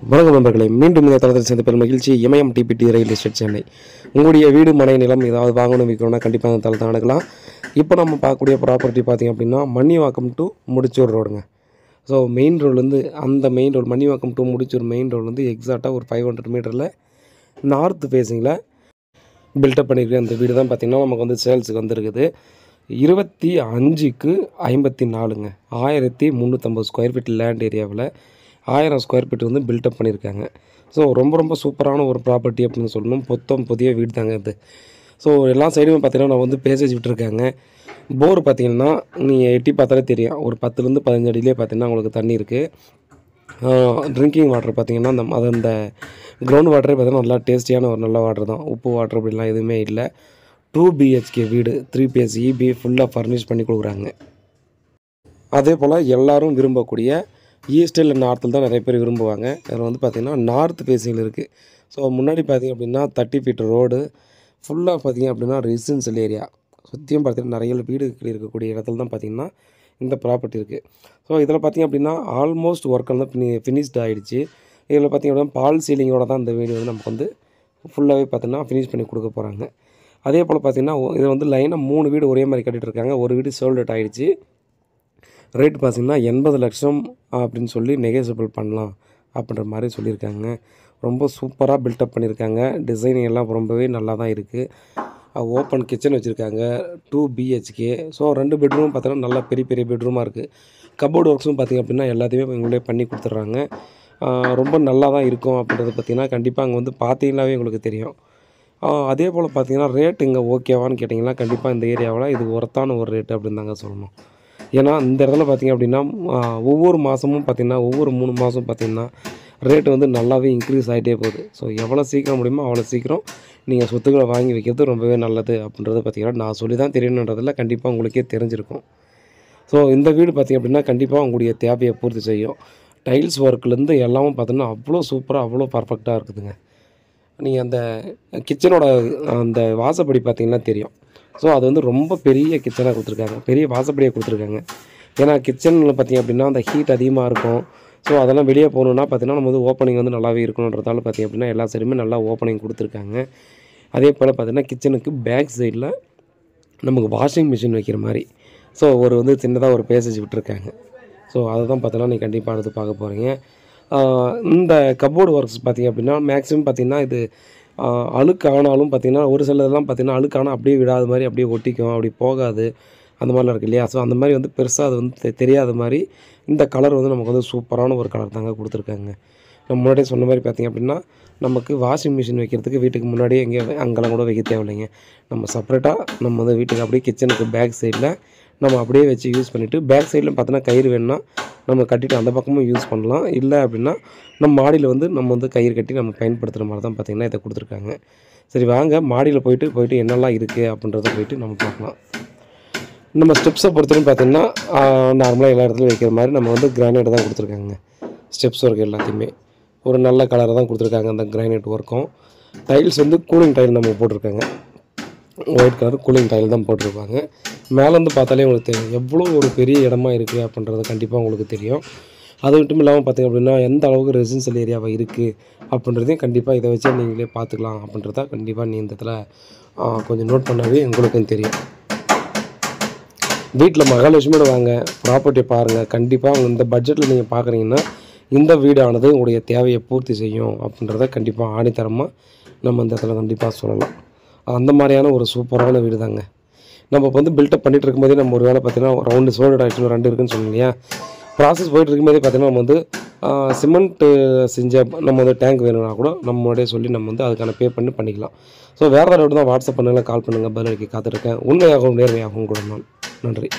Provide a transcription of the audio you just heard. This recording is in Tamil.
வணக்கம் நண்பர்களே, மீண்டும் இந்த தளத்தில் சேர்ந்த பெரும் மகிழ்ச்சி. இமயம் டிபிடி ரியல் எஸ்டேட் சென்னை. உங்களுடைய வீடு மனை நிலம் ஏதாவது வாங்கணும் விற்கணும்னா கண்டிப்பாக அந்த தளத்தை அணுகலாம். இப்போ நம்ம பார்க்கக்கூடிய ப்ராப்பர்ட்டி பார்த்திங்க அப்படின்னா மன்னிவாக்கம் டு முடிச்சூர் ரோடுங்க. ஸோ மெயின் ரோட்லேருந்து அந்த main road Mannivakkam to Mudichur main ரோட்லேருந்து எக்ஸாக்டாக ஒரு 500 மீட்டரில் நார்த் ஃபேஸிங்கில் பில்டப் பண்ணியிருக்க அந்த வீடு தான் பார்த்திங்கன்னா நமக்கு வந்து சேல்ஸுக்கு வந்துருக்குது. 25க்கு 54ங்க. 1350 ஸ்கொயர் ஃபீட் லேண்ட் ஏரியாவில் 1000 ஸ்கொயர் ஃபீட் வந்து பில்டப் பண்ணியிருக்காங்க. ஸோ ரொம்ப சூப்பரான ஒரு ப்ராப்பர்ட்டி அப்படின்னு சொல்லணும். புதிய வீடு தாங்க இது. ஸோ எல்லா சைடுமே பார்த்திங்கன்னா நான் வந்து பேசேஜ் விட்டுருக்காங்க. போர் பார்த்திங்கன்னா நீங்கள் எட்டி பார்த்தாலே தெரியும், ஒரு 10லேருந்து 15 அடியிலே பார்த்திங்கன்னா உங்களுக்கு தண்ணி இருக்குது. ட்ரிங்கிங் வாட்டர் பார்த்திங்கன்னா அந்த கிரவுண்ட் வாட்டரே பார்த்திங்கன்னா நல்லா டேஸ்டியான ஒரு நல்ல வாட்டர் தான். உப்பு வாட்டர் அப்படிலாம் எதுவுமே இல்லை. 2 BHK வீடு, 3 PS EB ஃபுல்லாக ஃபர்னிஷ் பண்ணி கொடுக்குறாங்க. அதே போல் எல்லோரும் விரும்பக்கூடிய ஈஸ்ட் இல்லை நார்த்தில் தான் நிறைய பேர் விரும்புவாங்க. அதில் வந்து பார்த்திங்கன்னா நார்த் ஃபேஸிங்கில் இருக்குது. ஸோ முன்னாடி பார்த்திங்க அப்படின்னா 30 ஃபீட் ரோடு ஃபுல்லாக பார்த்திங்க அப்படின்னா ரெசிடென்ஷியல் ஏரியா சுற்றியும் பார்த்திங்கன்னா நிறைய வீடு இருக்கக்கூடிய இடத்துல தான் பார்த்திங்கன்னா இந்த ப்ராப்பர்ட்டி இருக்குது. ஸோ இதில் பார்த்திங்க அப்படின்னா ஆல்மோஸ்ட் ஒர்க் வந்து ஃபினிஷ்ட் ஆகிடுச்சு. இதில் பார்த்திங்க அப்படின்னா பால் சீலிங்கோட தான் இந்த வீடு வந்து நமக்கு வந்து ஃபுல்லாகவே பார்த்திங்கன்னா ஃபினிஷ் பண்ணி கொடுக்க போகிறாங்க. அதே போல் பார்த்திங்கன்னா இது வந்து லைனாக 3 வீடு ஒரே மாதிரி கட்டிகிட்டு இருக்காங்க. ஒரு வீடு சோல்ட் அவுட் ஆகிடுச்சு. ரேட் பார்த்திங்கன்னா 80 லட்சம் அப்படின்னு சொல்லி நெகோசியபிள் பண்ணலாம் அப்படின்ற மாதிரி சொல்லியிருக்காங்க. ரொம்ப சூப்பராக பில்டப் பண்ணியிருக்காங்க. டிசைனிங் எல்லாம் ரொம்பவே நல்லா தான் இருக்குது. ஓப்பன் கிச்சன் வச்சுருக்காங்க. 2 BHK. ஸோ 2 பெட்ரூம் பார்த்தீங்கன்னா நல்லா பெரிய பெட்ரூமாக இருக்குது. கபோர்டு ஒர்க்ஸும் பார்த்திங்க அப்படின்னா எல்லாத்தையுமே இவங்களே பண்ணி கொடுத்துட்றாங்க. ரொம்ப நல்லா தான் இருக்கும் அப்படின்றது பார்த்திங்கன்னா கண்டிப்பாக அங்கே வந்து பார்த்தீங்கன்னாவே உங்களுக்கு தெரியும். அதே போல் பார்த்திங்கன்னா ரேட் இங்கே ஓகேவான்னு கேட்டிங்கன்னா கண்டிப்பாக இந்த ஏரியாவில் இது ஒர்த்தான ஒரு ரேட்டு அப்படின்னு தாங்க சொல்லணும். ஏன்னா இந்த இடத்துல பார்த்திங்க அப்படின்னா ஒவ்வொரு மாதமும் பார்த்திங்கன்னா ஒவ்வொரு 3 மாதம் பார்த்திங்கன்னா ரேட்டு வந்து நல்லாவே இன்க்ரீஸ் ஆகிட்டே போகுது. ஸோ எவ்வளோ சீக்கிரம் முடியுமோ அவ்வளோ சீக்கிரம் நீங்கள் சொத்துக்களை வாங்கி வைக்கிறது ரொம்பவே நல்லது அப்படின்றது பார்த்திங்கன்னா நான் சொல்லி தான் தெரியணுன்றதில் கண்டிப்பாக உங்களுக்கே தெரிஞ்சிருக்கும். ஸோ இந்த வீடு பார்த்திங்க அப்படின்னா கண்டிப்பாக உங்களுடைய தேவையை பூர்த்தி செய்யும். டைல்ஸ் ஒர்க்லேருந்து எல்லாமும் பார்த்தோன்னா அவ்வளோ சூப்பராக அவ்வளோ பர்ஃபெக்டாக இருக்குதுங்க. நீங்கள் அந்த கிச்சனோட அந்த வாசப்படி பார்த்திங்கன்னா தெரியும். ஸோ அது வந்து ரொம்ப பெரிய கிச்சனாக கொடுத்துருக்காங்க, பெரிய வாசப்படியாக கொடுத்துருக்காங்க. ஏன்னா கிச்சனில் பார்த்திங்க அப்படின்னா அந்த ஹீட் அதிகமாக இருக்கும். ஸோ அதெல்லாம் வெளியே போகணுன்னா பார்த்திங்கன்னா நம்ம வந்து ஓப்பனிங் வந்து நல்லாவே இருக்கணுன்றதால பார்த்திங்க அப்படின்னா எல்லா சைடுமே நல்லா ஓப்பனிங் கொடுத்துருக்காங்க. அதே போல் பார்த்திங்கன்னா கிச்சனுக்கு பேக் சைடில் நமக்கு வாஷிங் மிஷின் வைக்கிற மாதிரி ஸோ ஒரு வந்து சின்னதாக ஒரு பேசேஜ் விட்டுருக்காங்க. ஸோ அதை தான் பார்த்தோன்னா நீங்கள் கண்டிப்பாக அடுத்து பார்க்க போகிறீங்க. இந்த கபோர்டு ஒர்க்ஸ் பார்த்திங்க அப்படின்னா மேக்ஸிமம் பார்த்திங்கன்னா இது அழுக்கு ஆனாலும் பார்த்திங்கன்னா ஒரு சிலதெல்லாம் பார்த்திங்கன்னா அழுக்கானால் அப்படியே விடாத மாதிரி அப்படியே ஒட்டிக்கும், அப்படி போகாது, அந்த மாதிரிலாம் இருக்குது இல்லையா. ஸோ அந்த மாதிரி வந்து பெருசாக அது வந்து தெரியாத மாதிரி இந்த கலர் வந்து நமக்கு வந்து சூப்பரான ஒரு கலர் தாங்க கொடுத்துருக்காங்க. நம்ம முன்னாடியே சொன்ன மாதிரி பார்த்திங்க அப்படின்னா நமக்கு வாஷிங் மிஷின் வைக்கிறதுக்கு வீட்டுக்கு முன்னாடியே அங்கெல்லாம் கூட வைக்க தேவையில்லைங்க. நம்ம செப்பரேட்டாக நம்ம வந்து வீட்டுக்கு அப்படியே கிச்சனுக்கு பேக் சைடில் நம்ம அப்படியே வச்சு யூஸ் பண்ணிவிட்டு பேக் சைடில் பார்த்தோன்னா கயிறு வேணுன்னா நம்ம கட்டிட்டு அந்த பக்கமும் யூஸ் பண்ணலாம். இல்லை அப்படின்னா நம்ம மாடியில் வந்து நம்ம வந்து கயிறு கட்டி நம்ம பயன்படுத்துகிற மாதிரி தான் பார்த்திங்கன்னா இதை கொடுத்துருக்காங்க. சரி வாங்க மாடியில் போயிட்டு என்னெல்லாம் இருக்குது அப்படின்றத போயிட்டு நம்ம பார்க்கலாம். நம்ம ஸ்டெப்ஸை பொறுத்தவரைக்கும் பார்த்திங்கன்னா நார்மலாக எல்லா இடத்துலையும் வைக்கிற மாதிரி நம்ம வந்து கிரானைட் தான் கொடுத்துருக்காங்க. ஸ்டெப்ஸ் ஒர்க் எல்லாத்தையுமே ஒரு நல்ல கலரை தான் கொடுத்துருக்காங்க. அந்த கிரானைட் ஒர்க்கும் டைல்ஸ் வந்து கூலிங் டைல் நம்ம போட்டிருக்காங்க. ஒயிட் கலர் கூலிங் டைல் தான் போட்டிருப்பாங்க. மேலேருந்து பார்த்தாலே உங்களுக்கு தெரியும் எவ்வளோ ஒரு பெரிய இடமா இருக்குது அப்படின்றது கண்டிப்பாக உங்களுக்கு தெரியும். அது மட்டும் இல்லாமல் பார்த்திங்க அப்படின்னா எந்த அளவுக்கு ரெசிடென்ஷியல் ஏரியாவாக இருக்குது அப்படின்றதையும் கண்டிப்பாக இதை வச்சு நீங்களே பார்த்துக்கலாம் அப்படின்றத கண்டிப்பாக நீ இந்த இடத்துல கொஞ்சம் நோட் பண்ணாவே உங்களுக்கும் தெரியும். வீட்டில் மகாலட்சுமியோட வாங்க, ப்ராப்பர்ட்டியை பாருங்கள். கண்டிப்பாக இந்த பட்ஜெட்டில் நீங்கள் பார்க்குறீங்கன்னா இந்த வீடானது உங்களுடைய தேவையை பூர்த்தி செய்யும் அப்படின்றத கண்டிப்பாக ஆணித்தரமாக நம்ம இந்த இடத்துல கண்டிப்பாக சொல்லலாம். அந்த மாதிரியான ஒரு சூப்பரான வீடு தாங்க. நம்ம இப்போ வந்து பில்டப் பண்ணிகிட்டு இருக்கும்போதே நம்ம ஒரு வேலை பார்த்திங்கன்னா ரவுண்டு சோல்டு ஆகிடுச்சு 2 இருக்குன்னு சொன்னோம் இல்லையா. ப்ராசஸ் போய்ட்டு இருக்கும்போதே பார்த்திங்கன்னா நம்ம வந்து சிமெண்ட்டு செஞ்ச நம்ம வந்து டேங்க் வேணும்னா கூட நம்ம முன்னாடியே சொல்லி நம்ம வந்து அதுக்கான பே பண்ணிக்கலாம். ஸோ வேறு ஏதாவது தான் வாட்ஸ்அப் பண்ணுங்கள், கால் பண்ணுங்கள், பதிலளிக்க காத்திருக்கேன். உண்மையாகவும் நேர்மையாகவும் கூட நான் நன்றி.